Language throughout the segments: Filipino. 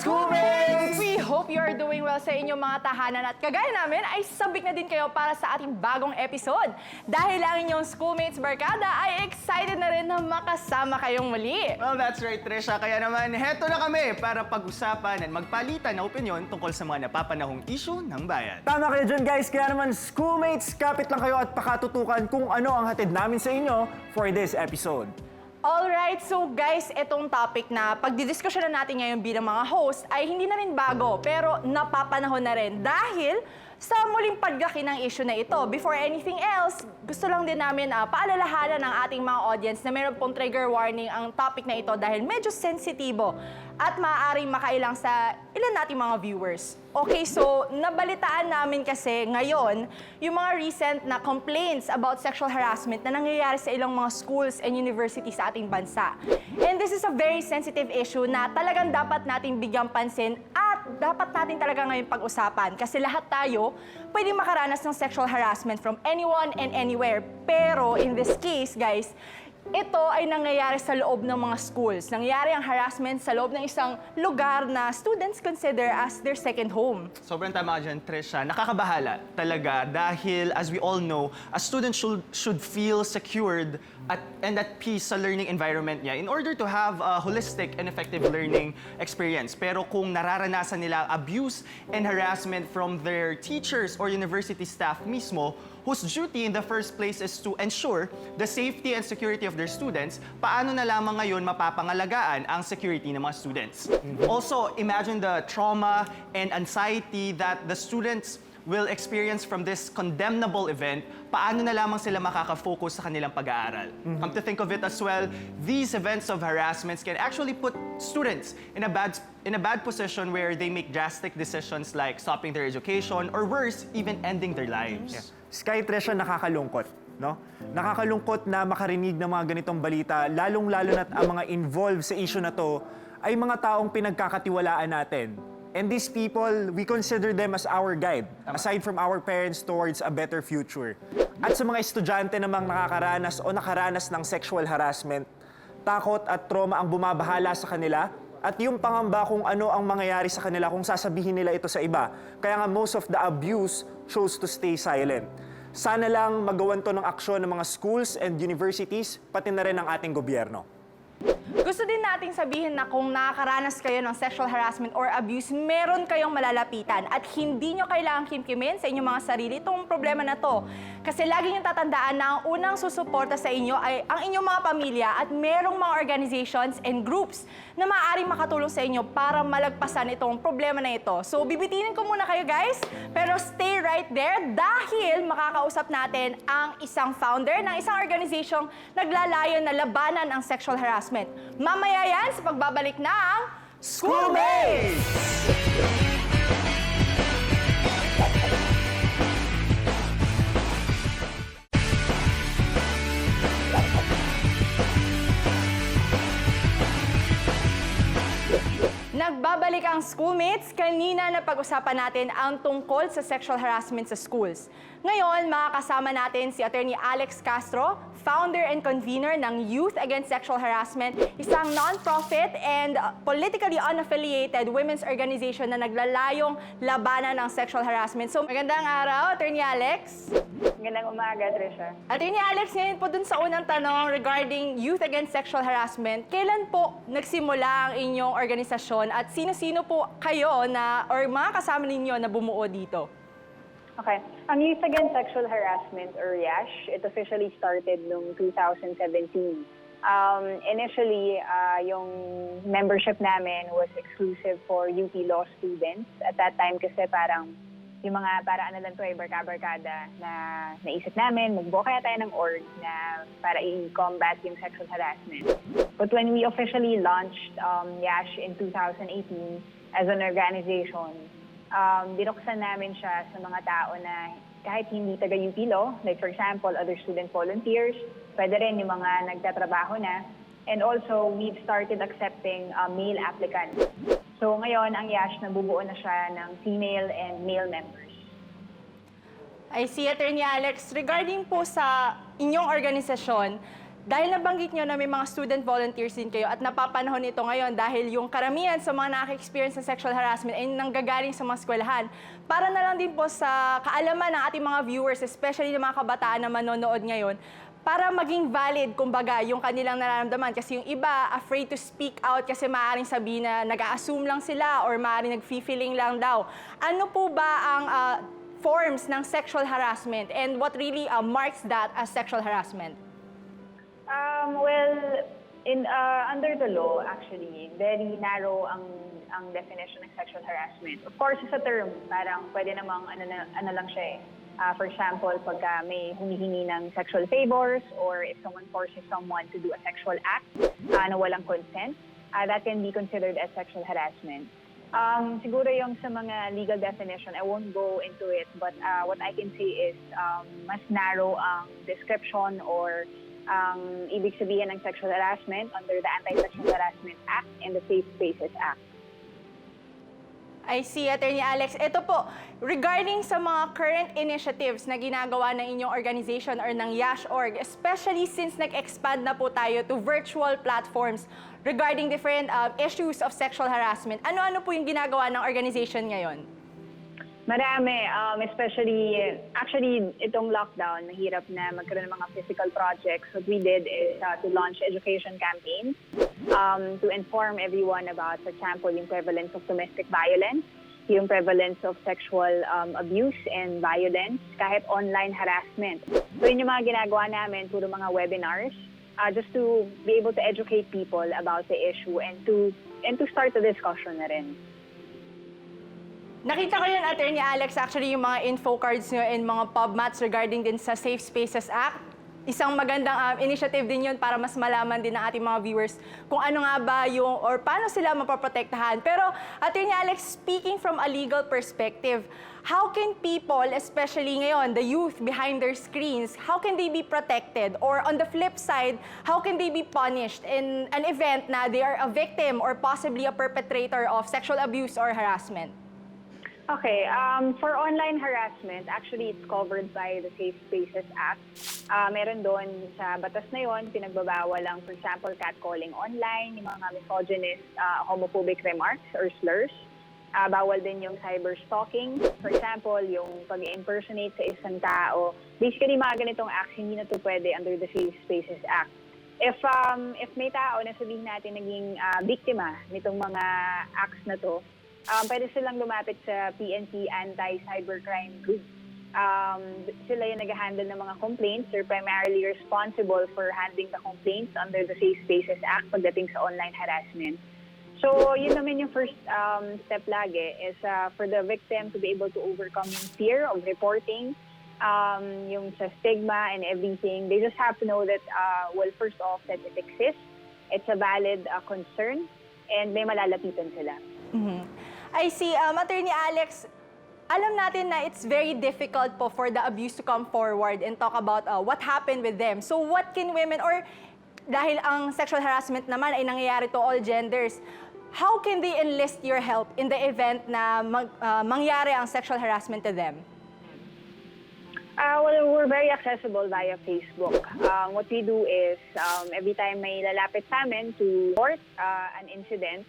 Iskoolmates! We hope you are doing well sa inyong mga tahanan at kagaya namin ay sabik na din kayo para sa ating bagong episode. Dahil ang inyong schoolmates barkada ay excited na rin na makasama kayong muli. Well, that's right, Trisha. Kaya naman, heto na kami para pag-usapan at magpalitan na opinyon tungkol sa mga napapanahong issue ng bayan. Tama kayo dyan, guys. Kaya naman, schoolmates, kapit lang kayo at pakatutukan kung ano ang hatid namin sa inyo for this episode. Alright, so guys, itong topic na pagdidiskusyonan natin ngayon bilang mga host ay hindi na rin bago pero napapanahon na rin dahil sa muling paglaki ng issue na ito. Before anything else, gusto lang din namin paalalahanan ng ating mga audience na mayroon pong trigger warning ang topic na ito dahil medyo sensitibo at maaaring makailang sa ilan nating mga viewers. Okay, so nabalitaan namin kasi ngayon yung mga recent na complaints about sexual harassment na nangyayari sa ilang mga schools and universities sa ating bansa. And this is a very sensitive issue na talagang dapat nating bigyang pansin at dapat natin talaga ngayon pag-usapan kasi lahat tayo pwedeng makaranas ng sexual harassment from anyone and anywhere. Pero in this case, guys, ito ay nangyayari sa loob ng mga schools. Nangyayari ang harassment sa loob ng isang lugar na students consider as their second home. Sobrang tama ka dyan, Trisha. Nakakabahala talaga dahil, as we all know, a student should feel secured and at peace sa learning environment niya in order to have a holistic and effective learning experience. Pero kung nararanasan nila abuse and harassment from their teachers or university staff mismo, whose duty in the first place is to ensure the safety and security of their students, paano na lamang ngayon mapapangalagaan ang security ng mga students? Also, imagine the trauma and anxiety that the students will experience from this condemnable event, paano na lamang sila makaka-focus sa kanilang pag-aaral. Come to think of it as well, these events of harassments can actually put students in a bad position where they make drastic decisions like stopping their education or worse, even ending their lives. Sky, Trisha, nakakalungkot, no? Nakakalungkot na makarinig ng mga ganitong balita, lalong-lalo na't ang mga involved sa issue na to ay mga taong pinagkakatiwalaan natin. And these people, we consider them as our guide, aside from our parents towards a better future. At sa mga estudyante namang nakakaranas o nakaranas ng sexual harassment, takot at trauma ang bumabahala sa kanila at yung pangamba kung ano ang mangyayari sa kanila kung sasabihin nila ito sa iba. Kaya nga most of the abuse chose to stay silent. Sana lang magawan to ng aksyon ng mga schools and universities, pati na rin ng ating gobyerno. Gusto din nating sabihin na kung nakakaranas kayo ng sexual harassment or abuse, meron kayong malalapitan at hindi nyo kailangang kimkimin sa inyong mga sarili itong problema na to. Kasi lagi nyo tatandaan na ang unang susuporta sa inyo ay ang inyong mga pamilya at merong mga organizations and groups na maaaring makatulong sa inyo para malagpasan itong problema na ito. So, bibitinin ko muna kayo, guys, pero stay right there dahil makakausap natin ang isang founder ng isang organizasyong naglalayon na labanan ang sexual harassment. Mamaya yan sa pagbabalik ng Schoolmates! Nagbabalik ang Schoolmates. Kanina na pag-usapan natin ang tungkol sa sexual harassment sa schools. Ngayon, makakasama natin si Attorney Alex Castro, founder and convener ng Youth Against Sexual Harassment, isang non-profit and politically unaffiliated women's organization na naglalayong labanan ng sexual harassment. So, magandang araw, Attorney Alex. Magandang umaga, Trisha. Attorney Alex, ngayon po dun sa unang tanong regarding Youth Against Sexual Harassment, kailan po nagsimula ang inyong organisasyon at sino-sino po kayo na or mga kasama ninyo na bumuo dito? Okay. Ang Youth Against Sexual Harassment, or YASH, it officially started noong 2017. Initially, yung membership namin was exclusive for UP Law students. At that time kasi parang yung mga para ano lang to ay barka-barkada na naisip namin, magbuo kaya tayo ng org na para i-combat yung sexual harassment. But when we officially launched YASH in 2018 as an organization, binuksan namin siya sa mga tao na kahit hindi taga-UP Law, like for example, other student volunteers, pwede rin yung mga nagtatrabaho na. And also, we've started accepting male applicants. So ngayon, ang YASH nabubuo na siya ng female and male members. I see, Attorney Alex. Regarding po sa inyong organisasyon, Dahil nabanggit nyo na may mga student volunteers din kayo at napapanahon ito ngayon dahil yung karamihan sa mga nakaka-experience ng sexual harassment ay nanggagaling sa mga eskwelahan. Para na lang din po sa kaalaman ng ating mga viewers, especially ng mga kabataan na manonood ngayon, para maging valid, kumbaga, yung kanilang nararamdaman. Kasi yung iba, afraid to speak out kasi maaaring sabihin na nag-a-assume lang sila or maaaring nag-feeling lang daw. Ano po ba ang forms ng sexual harassment and what really marks that as sexual harassment? Well, under the law, actually, very narrow ang definition ng sexual harassment. Of course, sa term, parang pwede namang ano lang siya eh. For example, pagka may humihingi ng sexual favors or if someone forces someone to do a sexual act na walang consent, that can be considered as sexual harassment. Siguro yung sa mga legal definition, I won't go into it, but what I can say is mas narrow ang description or ang ibig sabihin ng sexual harassment under the Anti-Sexual Harassment Act and the Safe Spaces Act. I see, Attorney Alex. Ito po, regarding sa mga current initiatives na ginagawa ng inyong organization or ng YASH.org, especially since nag-expand na po tayo to virtual platforms regarding different issues of sexual harassment, ano-ano po yung ginagawa ng organization ngayon? Marami, actually, itong lockdown, mahirap na magkaroon ng mga physical projects. What we did is to launch education campaigns to inform everyone about, for example, yung prevalence of domestic violence, yung prevalence of sexual abuse and violence, kahit online harassment. So yun yung mga ginagawa namin, puro mga webinars, just to be able to educate people about the issue and to start the discussion na rin. Nakita ko yun, Attorney Alex, actually yung mga info cards nyo and mga PubMats regarding din sa Safe Spaces Act. Isang magandang initiative din yun para mas malaman din ng ating mga viewers kung ano nga ba yung or paano sila mapaprotektahan. Pero, Attorney Alex, speaking from a legal perspective, how can people, especially ngayon, the youth behind their screens, how can they be protected? Or on the flip side, how can they be punished in an event na they are a victim or possibly a perpetrator of sexual abuse or harassment? Okay, for online harassment, actually it's covered by the Safe Spaces Act. Meron doon sa batas na yon, pinagbabawal ang, for example, catcalling online, yung mga misogynist, homophobic remarks or slurs. Bawal din yung cyberstalking. For example, yung pag-impersonate sa isang tao. Basically, mga ganitong acts, hindi na to pwede under the Safe Spaces Act. If may tao na sabihin natin naging biktima nitong mga acts na to, pwede silang lumapit sa PNP Anti-Cybercrime Group. Sila yung nag-handle ng mga complaints. They're primarily responsible for handling the complaints under the Safe Spaces Act pagdating sa online harassment. So, yun naman yung first step lagi is for the victim to be able to overcome yung fear of reporting, yung sa stigma and everything. They just have to know that, well, first off, that it exists. It's a valid concern and may malalapitan sila. Mm-hmm. I see. Attorney Alex, alam natin na it's very difficult po for the abuse to come forward and talk about what happened with them. So what can women, or dahil ang sexual harassment naman ay nangyayari to all genders, how can they enlist your help in the event na mangyari ang sexual harassment to them? Well, we're very accessible via Facebook. What we do is every time may lalapit sa amin to report an incident,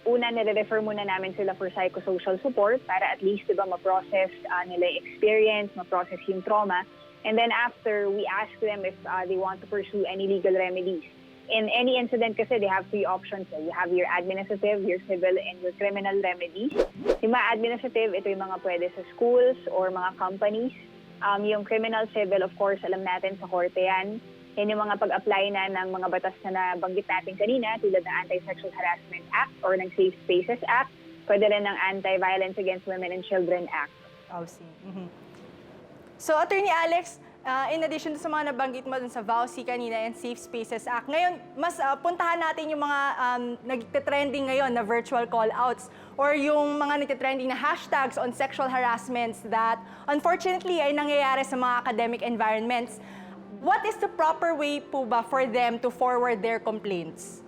una nire-refer muna namin sila for psychosocial support para at least ma-process nila yung experience, ma-process yung trauma. And then after, we ask them if they want to pursue any legal remedies. In any incident kasi, they have three options. You have your administrative, your civil, and your criminal remedies. Yung mga administrative, ito yung mga pwede sa schools or mga companies. Yung criminal, civil, of course, alam natin sa korte yan. Yan yung mga pag-apply na ng mga batas na nabanggit natin kanina, tulad ng Anti-Sexual Harassment Act or ng Safe Spaces Act. Pwede rin ng Anti-Violence Against Women and Children Act. Oh, see. Mm-hmm. So, Attorney Alex, in addition sa mga nabanggit mo dun sa VAUSI kanina and Safe Spaces Act, ngayon, mas puntahan natin yung mga nagtitrending ngayon na virtual call-outs or yung mga nagtitrending na hashtags on sexual harassments that unfortunately ay nangyayari sa mga academic environments. What is the proper way po ba for them to forward their complaints?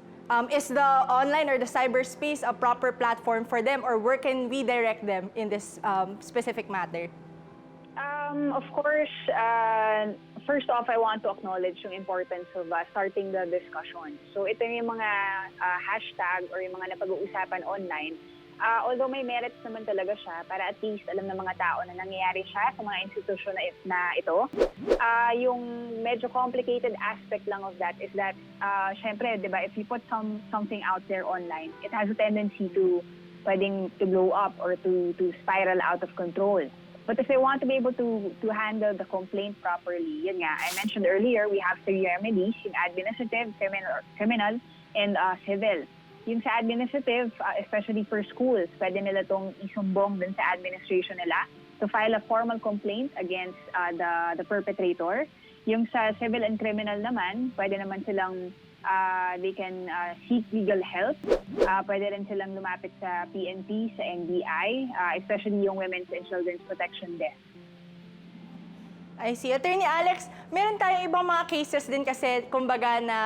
Is the online or the cyberspace a proper platform for them, or where can we direct them in this specific matter? Of course, first off, I want to acknowledge yung importance of starting the discussion. So ito yung mga hashtag or yung mga napag-uusapan online. Although may merits naman talaga siya para at least alam ng mga tao na nangyayari siya sa mga institusyon na ito. Yung medyo complicated aspect lang of that is that, syempre, di ba, if you put something out there online, it has a tendency to pwedeng to blow up or to spiral out of control. But if they want to be able to handle the complaint properly, yun nga, I mentioned earlier, we have 3 remedies, yung administrative, criminal, and civil. Yung sa administrative, especially for schools, pwede nila itong isumbong dun sa administration nila to file a formal complaint against the perpetrator. Yung sa civil and criminal naman, pwede naman silang they can seek legal help. Pwede rin silang lumapit sa PNP, sa NBI, especially yung Women's and Children's Protection Desk. I see. Attorney Alex, meron tayong ibang mga cases din kasi, kumbaga na,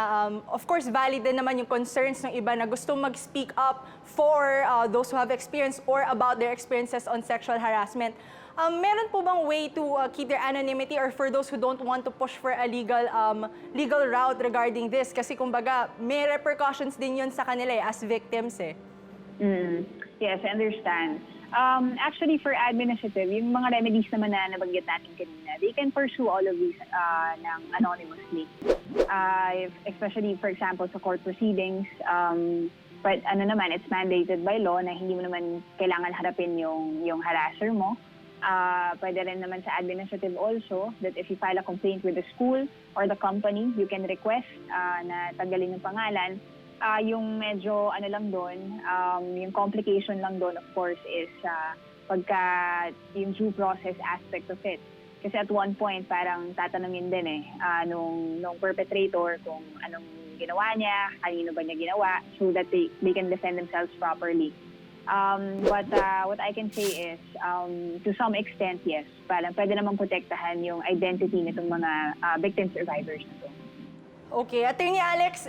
of course, valid din naman yung concerns ng iba na gustong mag-speak up for those who have experience or about their experiences on sexual harassment. Meron po bang way to keep their anonymity or for those who don't want to push for a legal route regarding this? Kasi kumbaga, may repercussions din yun sa kanila as victims eh. Yes, I understand. Actually, for administrative, yung mga remedies naman na nabanggit natin kanina, they can pursue all of these anonymously. Especially, for example, sa court proceedings, but it's mandated by law na hindi mo naman kailangan harapin yung harasser mo. Pwede rin naman sa administrative also that if you file a complaint with the school or the company, you can request na tanggalin yung pangalan. Yung medyo lang doon, yung complication lang doon of course is pagka yung due process aspect of it. Kasi at one point parang tatanungin din nung perpetrator kung anong ginawa niya, kanino ba niya ginawa, so that they can defend themselves properly. But what I can say is, to some extent, yes, parang pwede namang protektahan yung identity nitong mga victim survivors na to. Okay, Attorney Alex,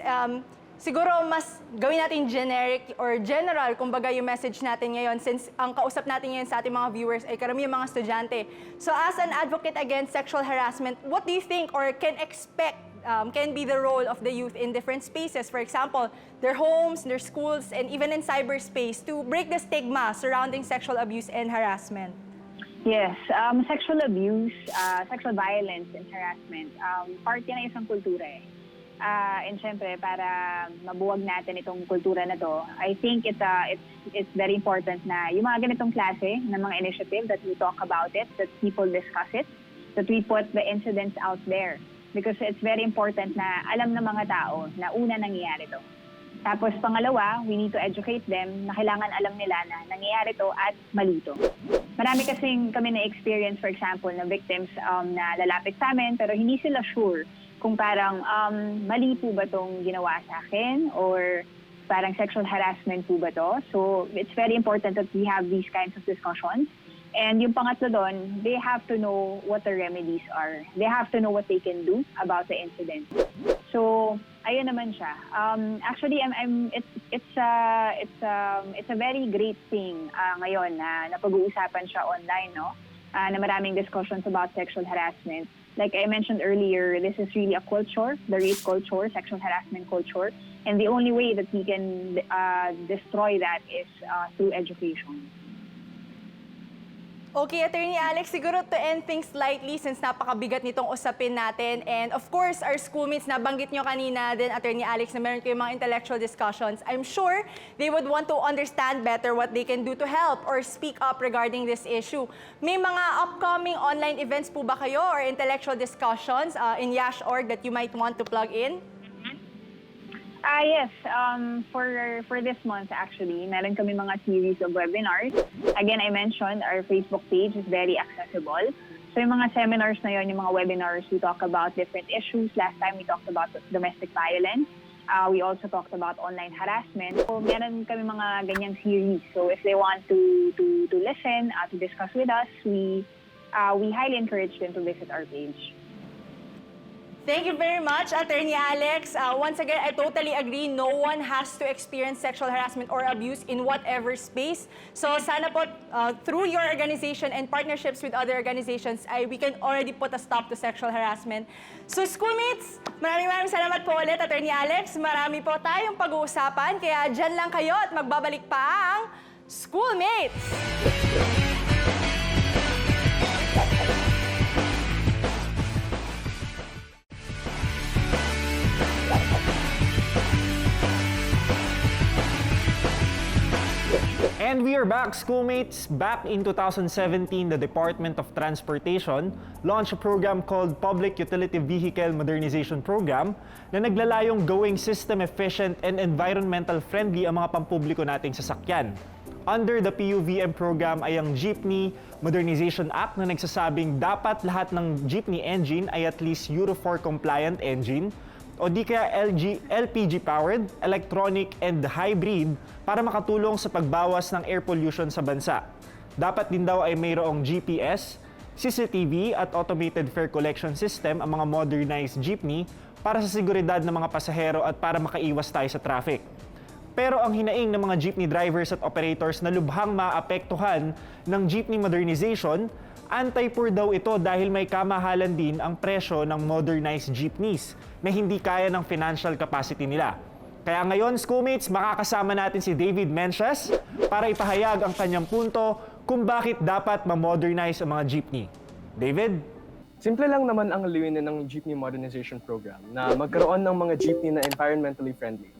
siguro mas gawin natin generic or general, kumbaga yung message natin ngayon since ang kausap natin ngayon sa ating mga viewers ay karamihan mga estudyante. So as an advocate against sexual harassment, what do you think or can be the role of the youth in different spaces? For example, their homes, their schools, and even in cyberspace to break the stigma surrounding sexual abuse and harassment? Yes, sexual abuse, sexual violence and harassment, part yan ng isang kultura eh. And syempre, para mabuwag natin itong kultura na to, I think it's very important na yung mga ganitong klase ng mga initiative that we talk about it, that people discuss it, that we put the incidents out there. Because it's very important na alam ng mga tao na una nangyayari to. Tapos pangalawa, we need to educate them na kailangan alam nila na nangyayari to at mali to. Marami kasing kami na-experience, for example, na victims na lalapit sa amin pero hindi sila sure kung parang mali po ba itong ginawa sa akin or parang sexual harassment po ba to. So it's very important that we have these kinds of discussions. And yung pangatlo doon, they have to know what the remedies are. They have to know what they can do about the incident. So ayun naman siya. Actually, it's a very great thing ngayon na napag-uusapan siya online, no? Na maraming discussions about sexual harassment. Like I mentioned earlier, this is really a culture, the rape culture, sexual harassment culture. And the only way that we can destroy that is through education. Okay, Attorney Alex, siguro to end things lightly since napakabigat nitong usapin natin. And of course, our schoolmates, nabanggit nyo kanina din, Attorney Alex, na meron kayong mga intellectual discussions. I'm sure they would want to understand better what they can do to help or speak up regarding this issue. May mga upcoming online events po ba kayo or intellectual discussions in Yash.org that you might want to plug in? Yes, for this month actually, meron kami mga series of webinars. Again, I mentioned our Facebook page is very accessible. So yung mga seminars na yun, yung mga webinars, we talk about different issues. Last time we talked about domestic violence. We also talked about online harassment. So meron kami mga ganyang series. So if they want to listen, to discuss with us, we highly encourage them to visit our page. Thank you very much, Attorney Alex. Once again, I totally agree. No one has to experience sexual harassment or abuse in whatever space. So sana po, through your organization and partnerships with other organizations, we can already put a stop to sexual harassment. So schoolmates, maraming salamat po ulit, Attorney Alex. Marami po tayong pag-uusapan, kaya dyan lang kayo at magbabalik pa ang Schoolmates! And we are back, schoolmates. Back in 2017, the Department of Transportation launched a program called Public Utility Vehicle Modernization Program na naglalayong gawing system efficient and environmental friendly ang mga pampubliko nating sasakyan. Under the PUVM program ay ang Jeepney Modernization Act na nagsasabing dapat lahat ng jeepney engine ay at least Euro 4 compliant engine o di kaya LPG-powered, electronic, and hybrid para makatulong sa pagbawas ng air pollution sa bansa. Dapat din daw ay mayroong GPS, CCTV at automated fare collection system ang mga modernized jeepney para sa seguridad ng mga pasahero at para makaiwas tayo sa traffic. Pero ang hinaing ng mga jeepney drivers at operators na lubhang maapektuhan ng jeepney modernization, anti-poor daw ito dahil may kamahalan din ang presyo ng modernized jeepneys na hindi kaya ng financial capacity nila. Kaya ngayon, schoolmates, makakasama natin si David Mencias para ipahayag ang kanyang punto kung bakit dapat ma-modernize ang mga jeepney. David? Simple lang naman ang liwinin ng Jeepney Modernization Program na magkaroon ng mga jeepney na environmentally friendly.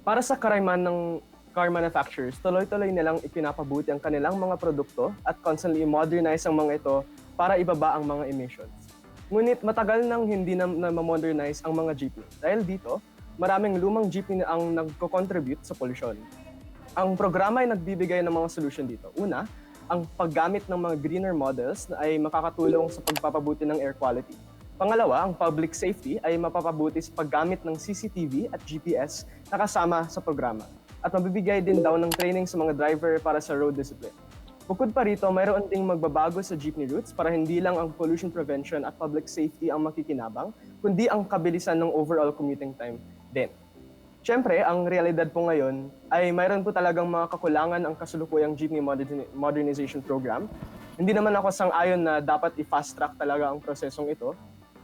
Para sa karamihan ng car manufacturers, tuloy-tuloy nilang ipinapabuti ang kanilang mga produkto at constantly modernize ang mga ito para ibaba ang mga emissions. Ngunit matagal nang hindi na ma-modernize ang mga jeepney. Dahil dito, maraming lumang jeepney na ang nagko-contribute sa pollution. Ang programa ay nagbibigay ng mga solution dito. Una, ang paggamit ng mga greener models na ay makakatulong sa pagpapabuti ng air quality. Pangalawa, ang public safety ay mapapabuti sa paggamit ng CCTV at GPS na kasama sa programa. At mabibigay din daw ng training sa mga driver para sa road discipline. Bukod pa rito, mayroon ding magbabago sa jeepney routes para hindi lang ang pollution prevention at public safety ang makikinabang, kundi ang kabilisan ng overall commuting time din. Siyempre, ang realidad po ngayon ay mayroon po talagang mga kakulangan ang kasulukuyang Jeepney Modernization Program. Hindi naman ako sang-ayon na dapat i-fast track talaga ang prosesong ito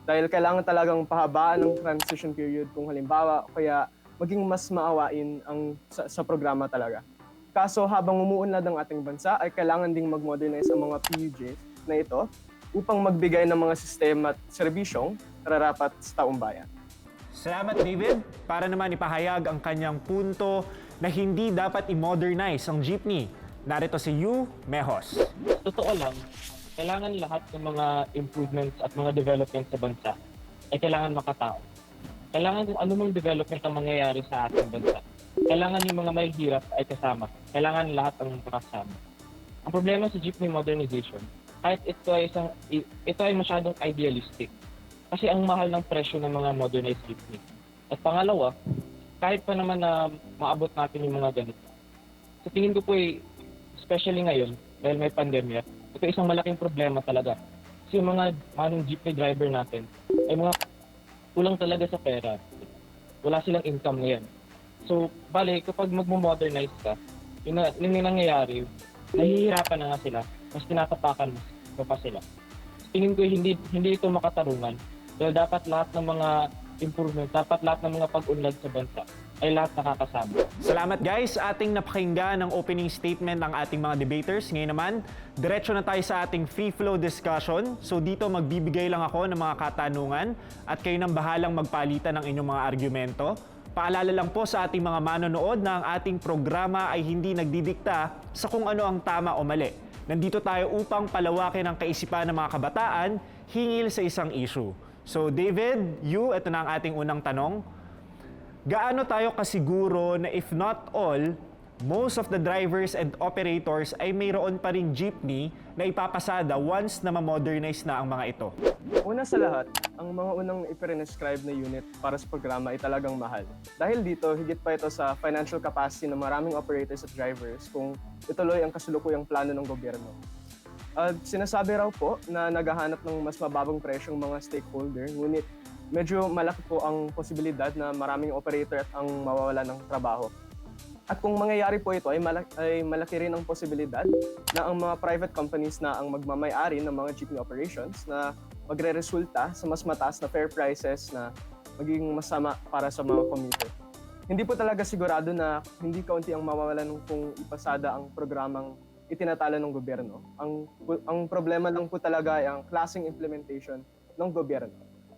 dahil kailangan talagang pahabaan ng transition period kung halimbawa kaya maging mas maawain ang sa programa talaga. Kaso habang umuunlad ang ating bansa ay kailangan ding mag-modernize ang mga PUJ na ito upang magbigay ng mga sistema at serbisyong nararapat sa taong bayan. Salamat, David. Para naman ipahayag ang kanyang punto na hindi dapat i-modernize ang jeepney. Narito si Yu Mejos. Totoo lang, kailangan lahat ng mga improvements at mga developments sa bansa ay kailangan makatao. Kailangan kung anumang development ang mangyayari sa ating bansa. Kailangan yung mga mahihirap ay kasama. Kailangan lahat ang makasama. Ang problema sa jeepney modernization, kahit ito ay masyadong idealistic. Kasi ang mahal ng presyo ng mga modernized jeepney. At pangalawa, kahit pa naman na maabot natin yung mga ganito. Sa tingin ko po especially ngayon, dahil may pandemya, ito isang malaking problema talaga. Kasi yung mga jeepney driver natin ay mga kulang talaga sa pera. Wala silang income ngayon. So, bale, kapag magmo-modernize ka, yun nangyayari, nahihirapan na nga sila, mas tinatapakan mo pa sila. Tingin ko hindi ito makatarungan. Dahil dapat lahat ng mga improvement, dapat lahat ng mga pag-unlad sa bansa ay lahat nakakasama. Salamat guys, ating napakinggan ng opening statement ng ating mga debaters. Ngayon naman, diretso na tayo sa ating free flow discussion. So dito magbibigay lang ako ng mga katanungan at kayo nang bahalang magpalitan ng inyong mga argumento. Paalala lang po sa ating mga manonood na ang ating programa ay hindi nagdidikta sa kung ano ang tama o mali. Nandito tayo upang palawakin ang kaisipan ng mga kabataan hingil sa isang issue. So David, ito na ang ating unang tanong. Gaano tayo kasiguro na if not all, most of the drivers and operators ay mayroon pa ring jeepney na ipapasada once na ma-modernize na ang mga ito? Una sa lahat, ang mga unang ipirescribe na unit para sa programa ay talagang mahal. Dahil dito, higit pa ito sa financial capacity ng maraming operators at drivers kung ituloy ang kasulukuyang plano ng gobyerno. Sinasabi raw po na naghahanap ng mas mababang presyong mga stakeholder, ngunit medyo malaki po ang posibilidad na maraming operator at ang mawawala ng trabaho. At kung mangyayari po ito ay malaki rin ang posibilidad na ang mga private companies na ang magmamay-ari ng mga jeepney operations na magre-resulta sa mas mataas na fare prices na magiging masama para sa mga commuter. Hindi po talaga sigurado na hindi kaunti ang mawawalan kung ipasada ang programang itinatala ng gobyerno. Ang problema lang po talaga ay ang klaseng implementation ng gobyerno.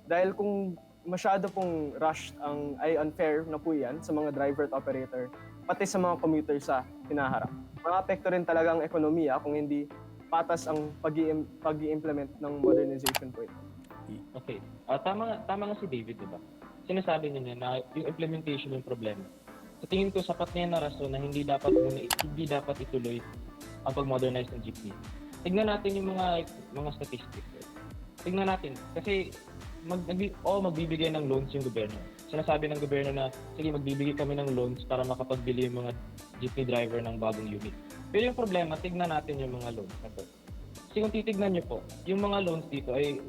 Dahil kung masyado pong rushed ay unfair na po yan sa mga driver at operator, pati sa mga commuter sa hinaharap. Mga-apekto rin talaga ang ekonomiya kung hindi patas ang pag-i-implement ng modernization po ito. Okay. Tama nga si David, di ba? Sinasabi niya na yung implementation yung problema. Sa tingin ko, sapat na yan na rason na hindi dapat ituloy ang pag-modernize ng jeepney. Tignan natin yung mga statistics. Tignan natin. Kasi magbibigay ng loans yung gobyerno. Sinasabi ng gobyerno na, sige, magbibigay kami ng loans para makapagbili yung mga jeepney driver ng bagong unit. Pero yung problema, tignan natin yung mga loans na to. Kasi kung titignan nyo po, yung mga loans dito ay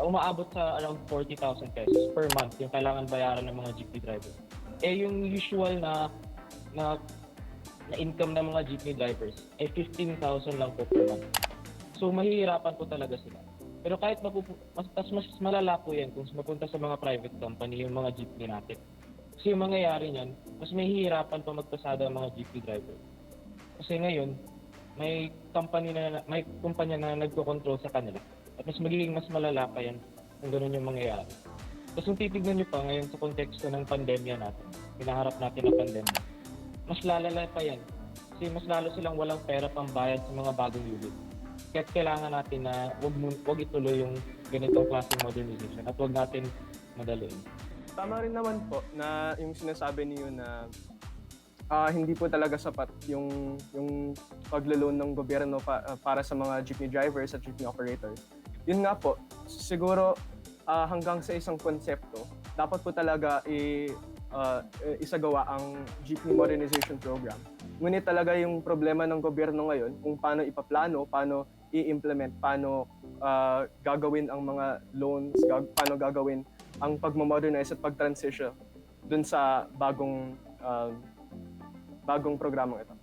umaabot sa around 40,000 pesos per month yung kailangan bayaran ng mga jeepney driver. Yung usual na income ng mga jeepney drivers ay 15,000 lang po per month. So mahihirapan po talaga sila. Pero kahit mas malala po yan kung mapunta sa mga private company yung mga jeepney natin. Kasi yung mangyayari niyan, mas mahihirapan pa magpasada ang mga jeepney driver. Kasi ngayon, may kumpanya na nagko-control sa kanila. At mas magiging mas malala pa yan kung gano'n yung mangyayari. Tapos kung titignan nyo pa ngayon sa konteksto ng pandemya natin, hinaharap natin ang pandemya, mas lalala pa yan. Kasi mas lalo silang walang pera pang bayad sa mga bagong unit. Kaya kailangan natin na wag ituloy yung ganitong klaseng modernization at wag natin madaliin. Tama rin naman po na yung sinasabi niyo na hindi po talaga sapat yung paglo-loan ng gobyerno para sa mga jeepney drivers at jeepney operators. Yun nga po, siguro hanggang sa isang konsepto, dapat po talaga isagawa ang jeepney modernization program. Ngunit talaga yung problema ng gobyerno ngayon kung paano ipaplano, paano i-implement, paano gagawin ang mga loans, paano gagawin ang pagmamodernize at pag-transition dun sa bagong programang ito.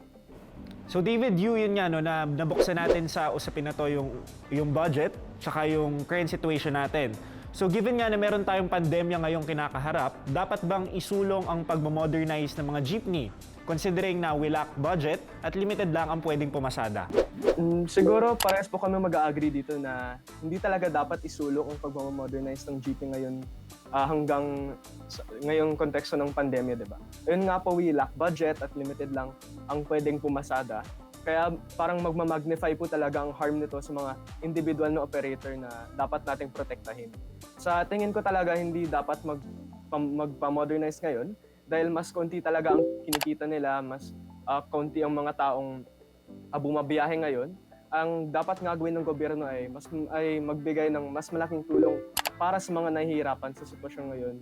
So David, yun nga no, na nabuksan natin sa usapin na to yung budget tsaka yung current situation natin. So given nga na meron tayong pandemya ngayong kinakaharap, dapat bang isulong ang pagmamodernize ng mga jeepney considering na we lack budget at limited lang ang pwedeng pumasada? Siguro parehas po kami mag-agree dito na hindi talaga dapat isulong ang pagmamodernize ng jeepney ngayon hanggang ngayong konteksto ng pandemya, di ba? Ayun nga po, we lack budget at limited lang ang pwedeng pumasada. Kaya parang magmamagnify po talaga ang harm nito sa mga individual na operator na dapat nating protektahin. Sa tingin ko talaga hindi dapat magpa-modernize ngayon dahil mas konti talaga ang kinikita nila, mas konti ang mga taong bumabiyahe ngayon. Ang dapat nga gawin ng gobyerno ay magbigay ng mas malaking tulong para sa mga nahihirapan sa sitwasyon ngayon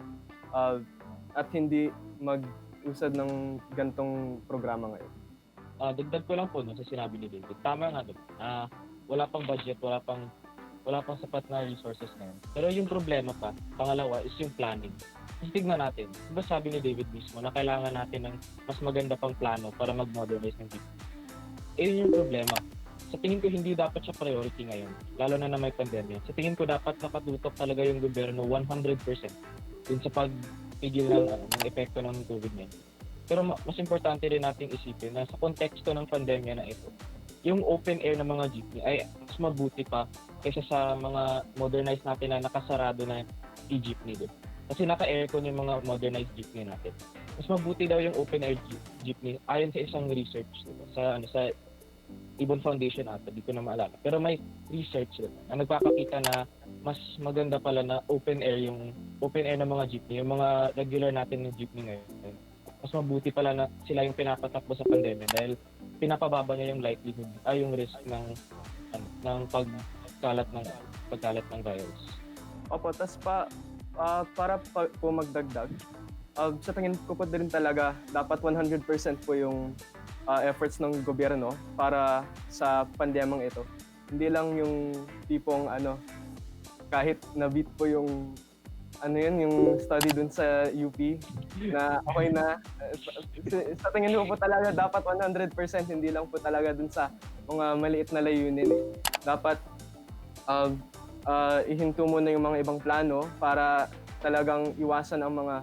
at hindi mag-usad ng gantong programa ngayon. Dagdag ko lang po sa sinabi ni David. Tama nga doon. Wala pang budget, wala pang sapat na resources ngayon. Pero yung problema pa, pangalawa, is yung planning. Kasi tignan natin, diba sabi ni David mismo na kailangan natin ng mas maganda pang plano para mag-modernize ng jeepney. Yun yung problema. Sa tingin ko, hindi dapat siya priority ngayon, lalo na may pandemya. Sa tingin ko, dapat nakatutok talaga yung gobyerno 100% dun sa pagpigil ng epekto ng COVID-19. Pero mas importante rin nating isipin na sa konteksto ng pandemya na ito, yung open air ng mga jeepney ay mas mabuti pa kaysa sa mga modernized natin na nakasarado na jeepney doon. Kasi naka-aircon yung mga modernized jeepney natin. Mas mabuti daw yung open air jeepney ayon sa isang research sa Ibon Foundation ata, di ko na maalala. Pero may research na nagpapakita na mas maganda pala na open air ng mga jeepney, yung mga regular natin ng jeepney ngayon. Mas mabuti pala na sila yung pinapatakbo sa pandemya dahil pinapababa niya yung likelihood yung risk ng pagkalat ng virus. Opo, tas para po magdagdag, sa tingin ko po din talaga dapat 100% po yung efforts ng gobyerno para sa pandemang ito. Hindi lang yung tipong kahit na-beat po yung ano yun, yung study dun sa UP na okay na. Sa tingin ko po talaga dapat 100%, hindi lang po talaga dun sa mga maliit na layunin eh. Dapat ihinto muna yung mga ibang plano para talagang iwasan ang mga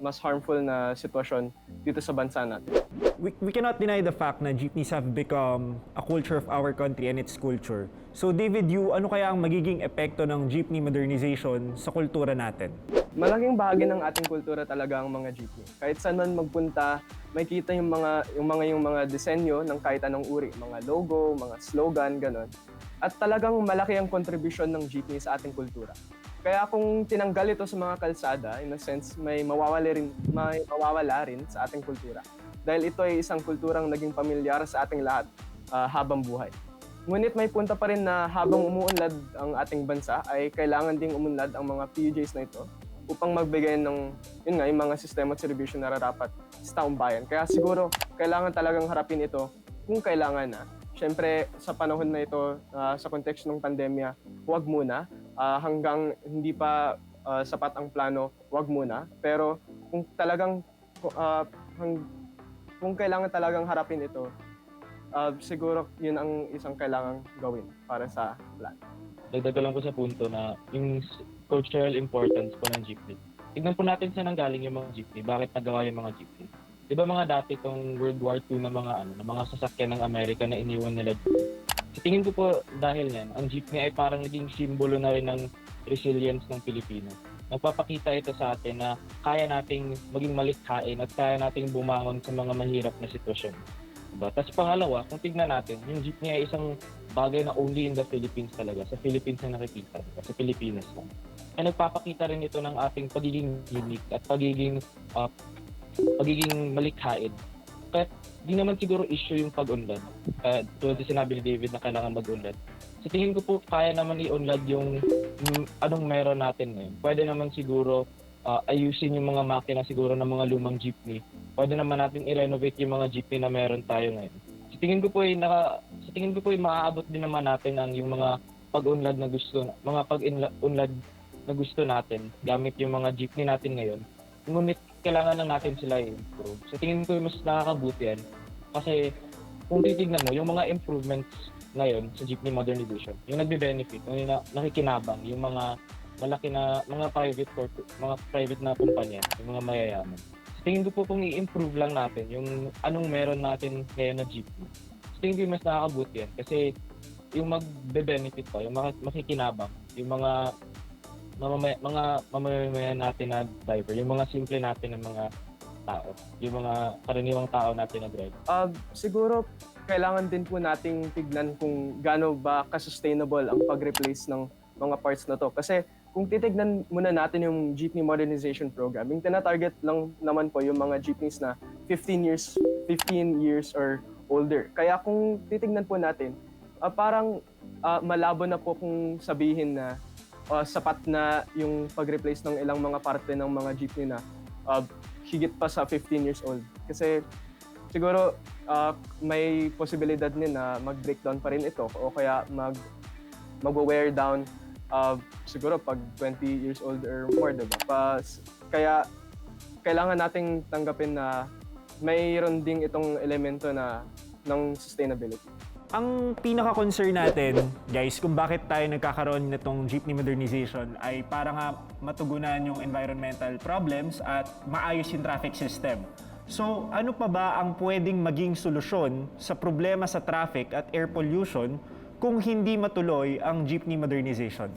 mas harmful na sitwasyon dito sa bansa natin. We cannot deny the fact na jeepneys have become a culture of our country and its culture. So David, ano kaya ang magiging epekto ng jeepney modernization sa kultura natin? Malaking bahagi ng ating kultura talaga ang mga jeepney. Kahit saan man magpunta, makikita yung mga disenyo ng kahit anong uri, mga logo, mga slogan, ganon. At talagang malaki ang contribution ng jeepney sa ating kultura. Kaya kung tinanggal ito sa mga kalsada, in a sense, may mawawala rin sa ating kultura. Dahil ito ay isang kulturang naging pamilyar sa ating lahat habang buhay. Ngunit may punta pa rin na habang umuunlad ang ating bansa, ay kailangan ding umunlad ang mga PUJs na ito upang magbigay ng yung mga sistema at servisyo na nararapat sa taong bayan. Kaya siguro, kailangan talagang harapin ito kung kailangan na. Siyempre, sa panahon na ito, sa kontekst ng pandemya, huwag muna. Hanggang hindi pa sapat ang plano, huwag muna. Pero kung kailangan talagang harapin ito, siguro yun ang isang kailangang gawin para sa plan. Dagdag lang ko sa punto na yung cultural importance po ng jeepney. Tignan po natin saan nanggaling yung mga jeepney. Bakit nagawa yung mga jeepney? Di ba mga dati itong World War II na mga sasakyan ng Amerika na iniwan nila dito? Sa tingin ko po dahil yan, ang jeepney ay parang naging simbolo na rin ng resilience ng Pilipino. Nagpapakita ito sa atin na kaya nating maging malikhain at kaya nating bumangon sa mga mahirap na sitwasyon. Diba? Tapos pangalawa, kung tignan natin, yung jeepney ay isang bagay na only in the Philippines talaga. Sa Philippines na nakikita, diba? Sa Pilipinas lang. Kaya nagpapakita rin ito ng ating pagiging unique at pagiging malikhain. Kaya di naman siguro issue yung pag-unlad. Tulad yung sinabi ni David na kailangan mag-unlad. Sa tingin ko po, kaya naman i-unlad yung anong meron natin ngayon. Pwede naman siguro ayusin yung mga makina siguro ng mga lumang jeepney. Pwede naman natin i-renovate yung mga jeepney na meron tayo ngayon. Sa tingin ko po ay maaabot din naman natin ang yung mga pag-unlad na gusto natin gamit yung mga jeepney natin ngayon. Ngunit kailangan lang natin sila i-improve. Sa tingin ko mas nakakabuti yan. Kasi kung titignan mo, yung mga improvements ngayon sa jeepney modernization, yung nagbe-benefit, yung nakikinabang, yung mga malaki na mga private na kumpanya, yung mga mayayaman. Sa tingin ko po kung i-improve lang natin yung anong meron natin ngayon na jeepney. Sa tingin ko mas nakakabuti yan. Kasi yung magbe-benefit pa, yung makikinabang, yung mga mamamayan natin na driver, yung mga simple natin ng mga tao, yung mga karaniwang tao natin na driver. Siguro, kailangan din po nating tignan kung gaano ba ka-sustainable ang pag-replace ng mga parts na to. Kasi kung titignan muna natin yung Jeepney Modernization Program, yung tina-target lang naman po yung mga jeepneys na 15 years or older. Kaya kung titignan po natin, parang malabo na po kung sabihin na sapat na yung pag-replace ng ilang mga parte ng mga jeepney na higit pa sa 15 years old. Kasi siguro may posibilidad din na mag-breakdown pa rin ito o kaya mag-wear down siguro pag 20 years old or more, diba? Kaya kailangan nating tanggapin na mayroon ding itong elemento ng sustainability. Ang pinaka-concern natin, guys, kung bakit tayo nagkakaroon nitong jeepney modernization ay para nga matugunan yung environmental problems at maayos yung traffic system. So, ano pa ba ang pwedeng maging solusyon sa problema sa traffic at air pollution kung hindi matuloy ang jeepney modernization?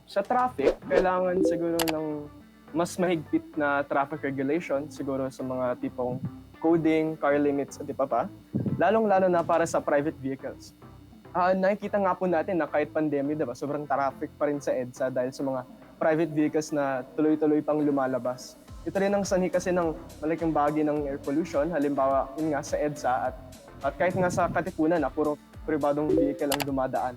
Sa traffic, kailangan siguro ng mas mahigpit na traffic regulation, siguro sa mga tipong coding, car limits, at iba pa. Lalong-lalo na para sa private vehicles. Nakikita nga po natin na kahit pandemya, diba, sobrang traffic pa rin sa EDSA dahil sa mga private vehicles na tuloy-tuloy pang lumalabas. Ito rin ang sanhi kasi ng malaking bahagi ng air pollution, halimbawa yun nga sa EDSA at kahit nga sa Katipunan na puro pribadong vehicle ang dumadaan.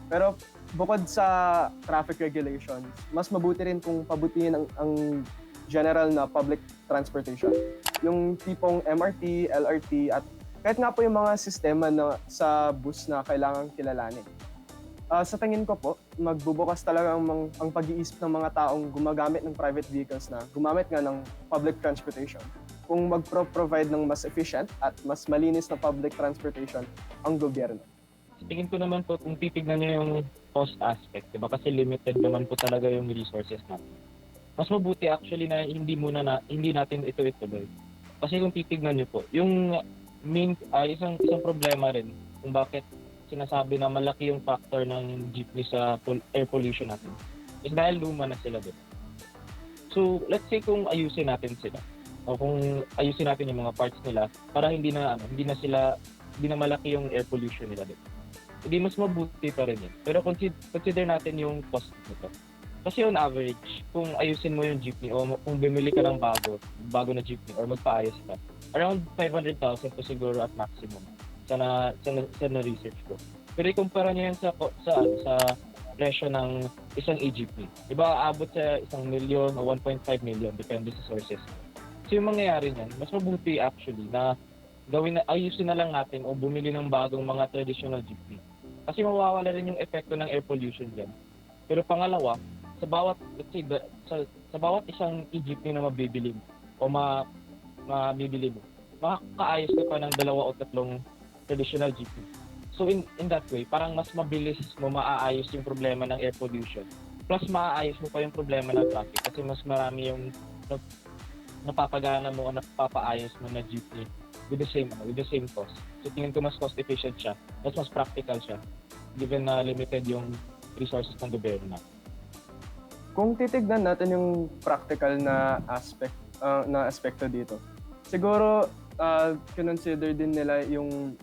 Pero bukod sa traffic regulations, mas mabuti rin kung pabutihin ang general na public transportation. Yung tipong MRT, LRT at kahit nga po yung mga sistema na sa bus na kailangang kilalanin. Sa tingin ko po, magbubukas talaga ang pag-iisip ng mga taong gumagamit ng private vehicles na gumamit nga ng public transportation. Kung mag-provide ng mas efficient at mas malinis na public transportation ang gobyerno. Tingin ko naman po, kung titignan niyo yung cost aspect, diba? Kasi limited naman po talaga yung resources natin. Mas mabuti actually na hindi natin ito ituloy. Kasi kung titignan niyo po, yung isang problema rin kung bakit sinasabi na malaki yung factor ng jeepney sa air pollution natin is dahil luma na sila din. So, let's say kung ayusin natin sila o kung ayusin natin yung mga parts nila para hindi na malaki yung air pollution nila din. Hindi mas mabuti pa rin yun. Pero consider natin yung cost nito. Kasi on average, kung ayusin mo yung jeepney o kung bumili ka ng bago na jeepney or magpaayos ka, around 500,000 to siguro at maximum sa na-research ko. Pero ikumpara niyo yan sa presyo ng isang e-jeepney. Diba, aabot sa 1 million o 1.5 million, depende sa sources. So yung mangyayari niyan, mas mabuti actually na ayusin na lang natin o bumili ng bagong mga traditional jeepney. Kasi mawawala rin yung epekto ng air pollution dyan. Pero pangalawa, sa bawat isang e-jeepney na mabibili mo o mabibili mo, makakaayos ka pa ng 2 o 3 traditional jeepney. So in that way, parang mas mabilis mo maaayos yung problema ng air pollution. Plus maaayos mo pa yung problema ng traffic kasi mas marami yung napapagana mo o napapaayos mo na jeepney with the same cost. So tingin ko mas cost efficient siya, mas practical siya given na limited yung resources ng gobyerno na. Kung titignan natin yung practical na aspekto dito, siguro consider din nila yung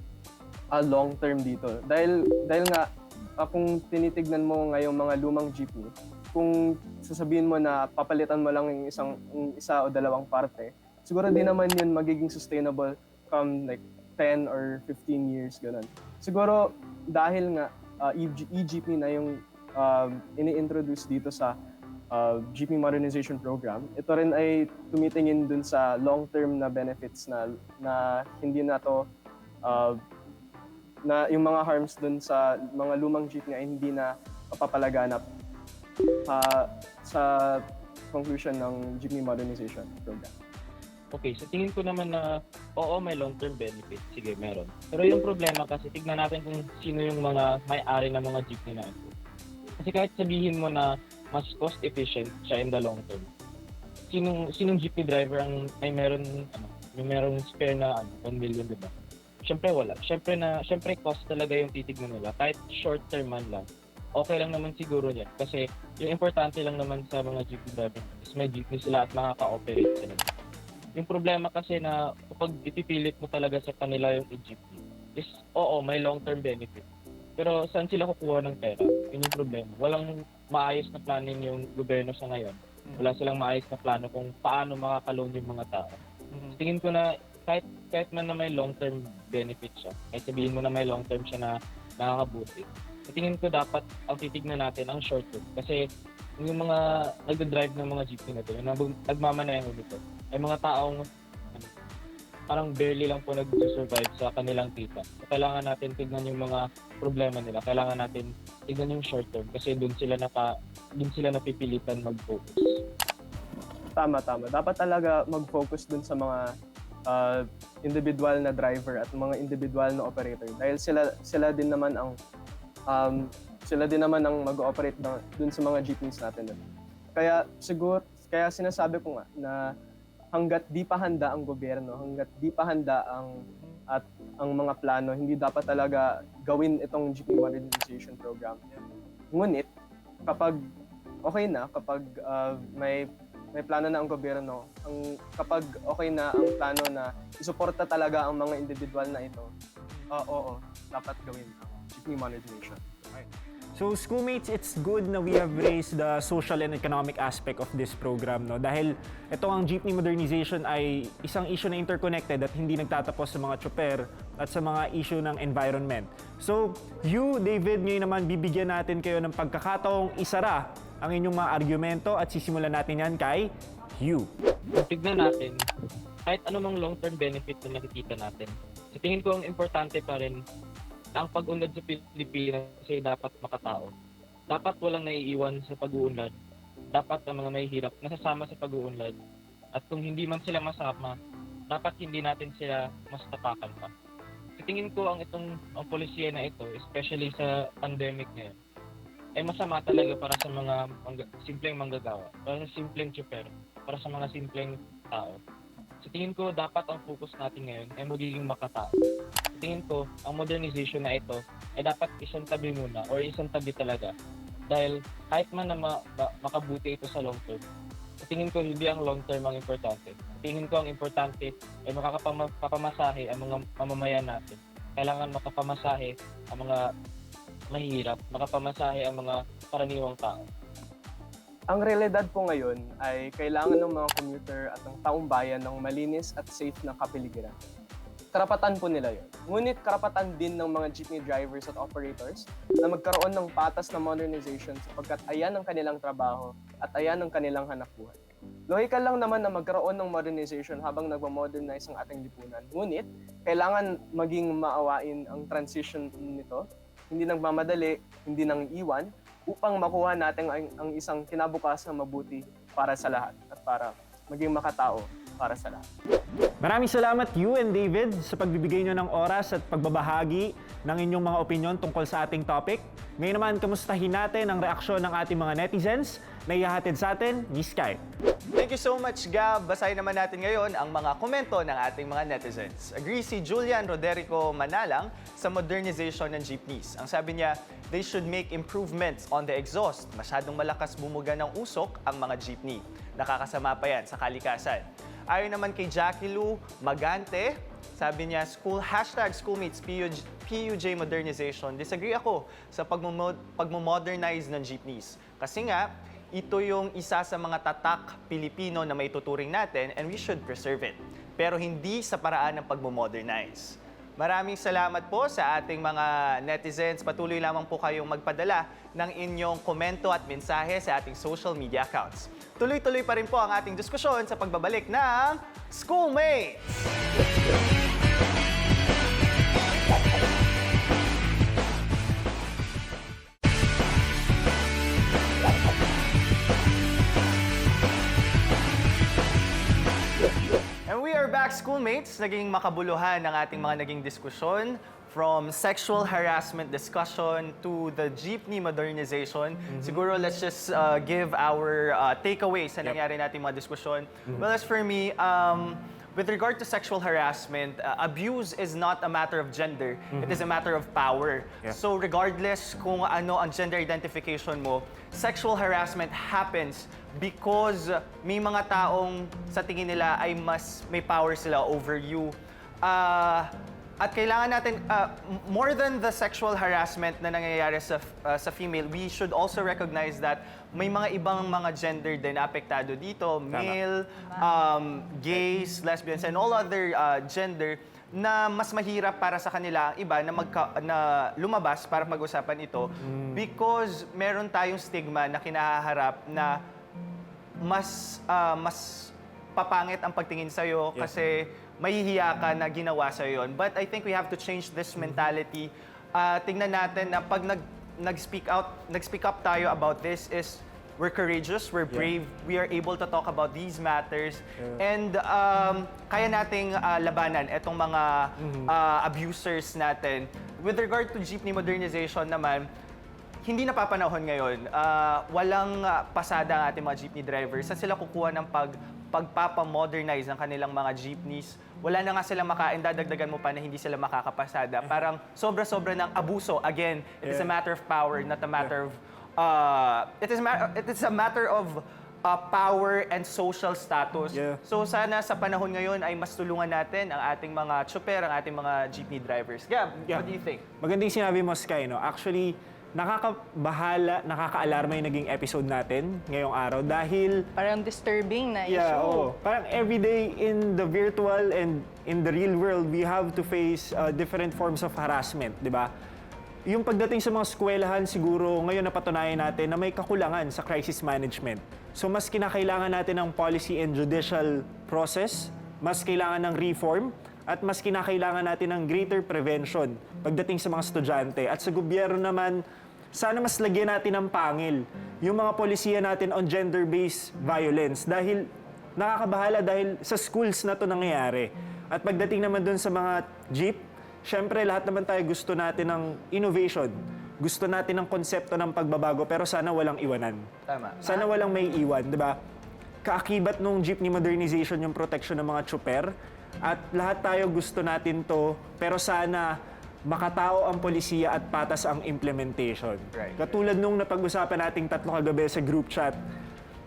long term dito. Dahil nga kung tinitignan mo ngayong mga lumang jeepney, kung sasabihin mo na papalitan mo lang yung isa o 2 parte, siguro di naman yun magiging sustainable come like 10 or 15 years, ganun. Siguro dahil nga e-jeepney na yung ini-introduce dito sa Jeepney Modernization Program, ito rin ay tumitingin dun sa long-term na benefits na hindi na to na yung mga harms dun sa mga lumang jeepney ay hindi na mapapalaganap sa conclusion ng Jeepney Modernization Program. Okay, so tingin ko naman na oo, may long-term benefit. Sige, meron. Pero yung problema kasi, tignan natin kung sino yung mga may-ari ng mga jeepney na ito. Kasi kahit sabihin mo na mas cost-efficient siya in the long term, sinong jeepney driver ang may meron spare na 1 million, diba? Siyempre wala. Siyempre cost talaga yung titignan nila. Kahit short term man lang, okay lang naman siguro yan. Kasi yung importante lang naman sa mga jeepney driver is may jeepney sila at makaka-operate sila. Yung problema kasi na kapag ipipilit mo talaga sa kanila yung e-jeepney is, oo, may long-term benefit. Pero saan sila kukuha ng pera? Yun yung problema. Walang maayos na planning yung gobyerno sa ngayon. Wala silang maayos na plano kung paano makakaloan yung mga tao. Tingin ko na kahit man na may long-term benefit siya, kahit sabihin mo na may long-term siya na nakakabuti, tingin ko dapat ang titignan natin ang short term. Kasi yung mga nagda-drive ng mga jeepney na ito, yung nagmamaneho nito, ay mga taong parang barely lang po nag-survive sa kanilang kita. So, kailangan natin tignan yung mga problema nila. Kailangan natin tignan yung short term kasi doon sila napipilitan mag-focus. Tama. Dapat talaga mag-focus dun sa mga individual na driver at mga individual na operator. Dahil sila din naman ang mag-ooperate dun sa mga jeepneys natin. Kaya sinasabi ko nga na hangga't di pa handa ang gobyerno, hangga't di pa handa ang mga plano, hindi dapat talaga gawin itong Jeepney Modernization Program. Ngunit, kapag may plano na ang gobyerno, kapag okay na ang plano na isuporta talaga ang mga individual na ito, oo, dapat gawin ang Jeepney Modernization. Okay. So, schoolmates, it's good na we have raised the social and economic aspect of this program, no? Dahil ito ang jeepney modernization ay isang issue na interconnected at hindi nagtatapos sa mga tsoper at sa mga issue ng environment. So, David, ngayon naman bibigyan natin kayo ng pagkakataong isara ang inyong mga argumento at sisimulan natin yan kay Hugh. Tignan natin, kahit anumang long-term benefit na nakikita natin, sa tingin ko ang importante pa rin ang pag-unlad sa Pilipinas ay dapat makatao. Dapat walang naiiwan sa pag-uunlad. Dapat ang mga mahihirap nasasama sa pag-uunlad. At kung hindi man sila masama, dapat hindi natin sila mas tapakan pa. Sa tingin ko ang polisiya na ito, especially sa pandemic ngayon, ay masama talaga para sa mga simpleng manggagawa, para sa simpleng tsuper, para sa mga simpleng tao. Sa tingin ko, dapat ang focus natin ngayon ay magiging makatao. Sa tingin ko, ang modernization na ito ay dapat isang tabi muna or isang tabi talaga. Dahil kahit man na makabuti ito sa long term, sa tingin ko hindi ang long term ang importante. Sa tingin ko ang importante ay makakapamasahe ang mga mamamayan natin. Kailangan makapamasahe ang mga mahirap, makapamasahe ang mga karaniwang tao. Ang realidad po ngayon ay kailangan ng mga commuter at ng taong bayan ng malinis at safe na kapaligiran. Karapatan po nila yon. Ngunit karapatan din ng mga jeepney drivers at operators na magkaroon ng patas na modernization sapagkat ayan ang kanilang trabaho at ayan ang kanilang hanapbuhay. Lohikal lang naman na magkaroon ng modernization habang nagmamodernize ang ating lipunan. Ngunit kailangan maging maawain ang transition nito, hindi nagmamadali, hindi nang iwan, upang makuha natin ang isang kinabukasan mabuti para sa lahat at para maging makatao para sa lahat. Maraming salamat you and David sa pagbibigay nyo ng oras at pagbabahagi ng inyong mga opinion tungkol sa ating topic. Ngayon naman, kamustahin natin ang reaksyon ng ating mga netizens na ihahatid sa atin ni Sky. Thank you so much, Gab. Basahin naman natin ngayon ang mga komento ng ating mga netizens. Agree si Julian Roderico Manalang sa modernization ng jeepneys. Ang sabi niya, they should make improvements on the exhaust. Masyadong malakas bumuga ng usok ang mga jeepney. Nakakasama pa yan sa kalikasan. Ayon naman kay Jackie Lou Magante, sabi niya, #Schoolmates PUJ Modernization. Disagree ako sa pagmodernize ng jeepneys. Kasi nga, ito yung isa sa mga tatak Pilipino na may tuturing natin and we should preserve it. Pero hindi sa paraan ng pagmodernize. Maraming salamat po sa ating mga netizens. Patuloy lamang po kayong magpadala ng inyong komento at mensahe sa ating social media accounts. Tuloy-tuloy pa rin po ang ating diskusyon sa pagbabalik ng Schoolmates! And we are back, Schoolmates. Naging makabuluhan ang ating mga naging diskusyon from sexual harassment discussion to the jeepney modernization. Siguro let's just give our takeaways sa nangyari nating mga diskusyon. Well, as for me, with regard to sexual harassment, abuse is not a matter of gender. It is a matter of power. Yeah. So regardless kung ano ang gender identification mo, sexual harassment happens because may mga taong sa tingin nila ay mas may power sila over you. At kailangan natin, more than the sexual harassment na nangyayari sa female, we should also recognize that may mga ibang mga gender din na apektado dito. Male, gays, lesbians, and all other gender na mas mahirap para sa kanila ang iba na lumabas para pag-usapan ito because meron tayong stigma na kinahaharap na mas papangit ang pagtingin sa'yo kasi mahihiya ka na ginawa sa'yo yun. But I think we have to change this mentality. Tingnan natin na pag nag-speak up tayo about this is we're courageous, we're brave, we are able to talk about these matters, and kaya nating labanan itong mga abusers natin. With regard to jeepney modernization naman, hindi napapanahon ngayon. Walang pasada ang ating mga jeepney drivers. Saan sila kukuha ng pagpapamodernize ng kanilang mga jeepneys? Wala na nga silang makain, dadagdagan mo pa na hindi sila makakapasada. Parang sobra-sobra ng abuso. Again, it is a matter of power, not a matter of... it is a matter of power and social status. Yeah. So sana sa panahon ngayon ay mas tulungan natin ang ating mga tsuper, ang ating mga jeepney drivers. Gab, what do you think? Magandang sinabi mo, Sky, no? Actually, nakakabahala, nakaka-alarma yung naging episode natin ngayong araw dahil Parang disturbing na issue. Parang everyday in the virtual and in the real world, we have to face different forms of harassment, di ba? Yung pagdating sa mga eskwelahan, siguro ngayon napatunayan natin na may kakulangan sa crisis management. So mas kinakailangan natin ng policy and judicial process, mas kailangan ng reform at mas kinakailangan natin ng greater prevention pagdating sa mga estudyante. At sa gobyerno naman, sana mas lagyan natin ng pangil yung mga polisiya natin on gender-based violence dahil nakakabahala dahil sa schools na to nangyayari. At pagdating naman dun sa mga jeep, syempre lahat naman tayo gusto natin ng innovation. Gusto natin ng konsepto ng pagbabago pero sana walang iwanan. Tama. Sana walang may iwan, di ba? Kaakibat nung jeepney modernization yung protection ng mga tsuper at lahat tayo gusto natin to pero sana makatao ang polisiya at patas ang implementation. Right. Katulad nung napag-usapan nating tatlo kagabi sa group chat,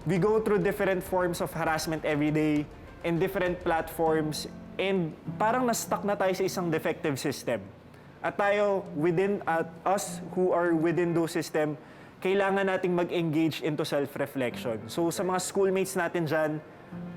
we go through different forms of harassment every day in different platforms and parang na-stuck na tayo sa isang defective system. At tayo, us who are within those system, kailangan nating mag-engage into self-reflection. So sa mga schoolmates natin dyan,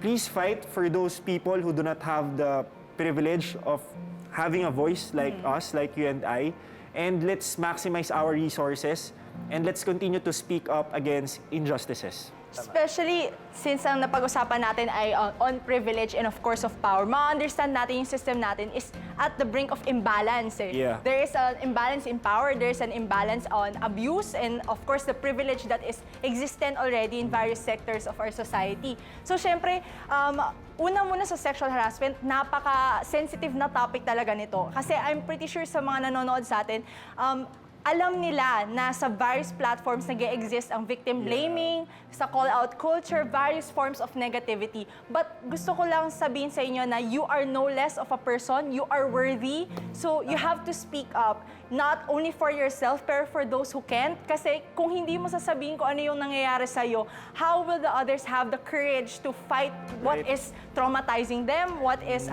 please fight for those people who do not have the privilege of having a voice like us, like you and I, and let's maximize our resources and let's continue to speak up against injustices. Especially since ang napag-usapan natin ay on privilege and of course of power. Ma-understand natin yung system natin is at the brink of imbalance. Yeah. There is an imbalance in power, there is an imbalance on abuse, and of course the privilege that is existent already in various sectors of our society. So syempre, una muna sa sexual harassment, napaka-sensitive na topic talaga nito. Kasi I'm pretty sure sa mga nanonood sa atin, alam nila na sa various platforms nag-e-exist ang victim blaming, sa call-out culture, various forms of negativity. But gusto ko lang sabihin sa inyo na you are no less of a person, you are worthy, so you have to speak up, not only for yourself, pero for those who can't. Kasi kung hindi mo sasabihin kung ano yung nangyayari sa'yo, how will the others have the courage to fight what is traumatizing them, what is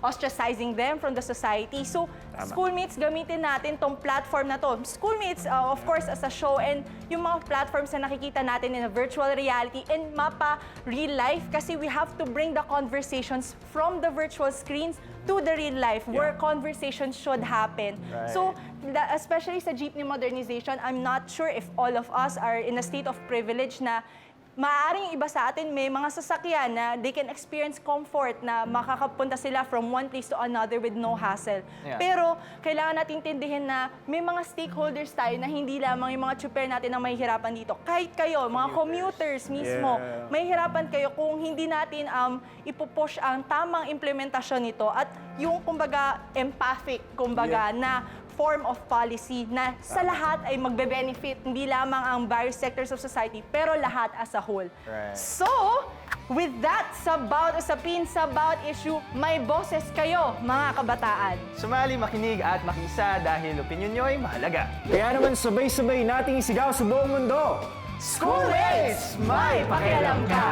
ostracizing them from the society. So, Schoolmates, gamitin natin tong platform na to. Schoolmates, of course, as a show, and yung mga platforms na nakikita natin in a virtual reality and mapa real life kasi we have to bring the conversations from the virtual screens to the real life where conversations should happen. Right. So, especially sa jeepney modernization, I'm not sure if all of us are in a state of privilege na maaaring iba sa atin may mga sasakyan na they can experience comfort na makakapunta sila from one place to another with no hassle. Yeah. Pero kailangan nating tindihin na may mga stakeholders tayo na hindi lamang yung mga tsuper natin ang mahihirapan dito. Kahit kayo, mga commuters mismo, Yeah. mahihirapan kayo kung hindi natin ipupush ang tamang implementasyon nito at yung kumbaga empathic, kumbaga na form of policy na sa lahat ay magbe-benefit, hindi lamang ang various sectors of society, pero lahat as a whole. Right. So, with that, sa bawat usapin, sa bawat issue, may boses kayo, mga kabataan. Sumali, makinig at makisa dahil opinion nyo ay mahalaga. Kaya naman sabay-sabay nating isigaw sa buong mundo. Schoolmates, may pakialam ka!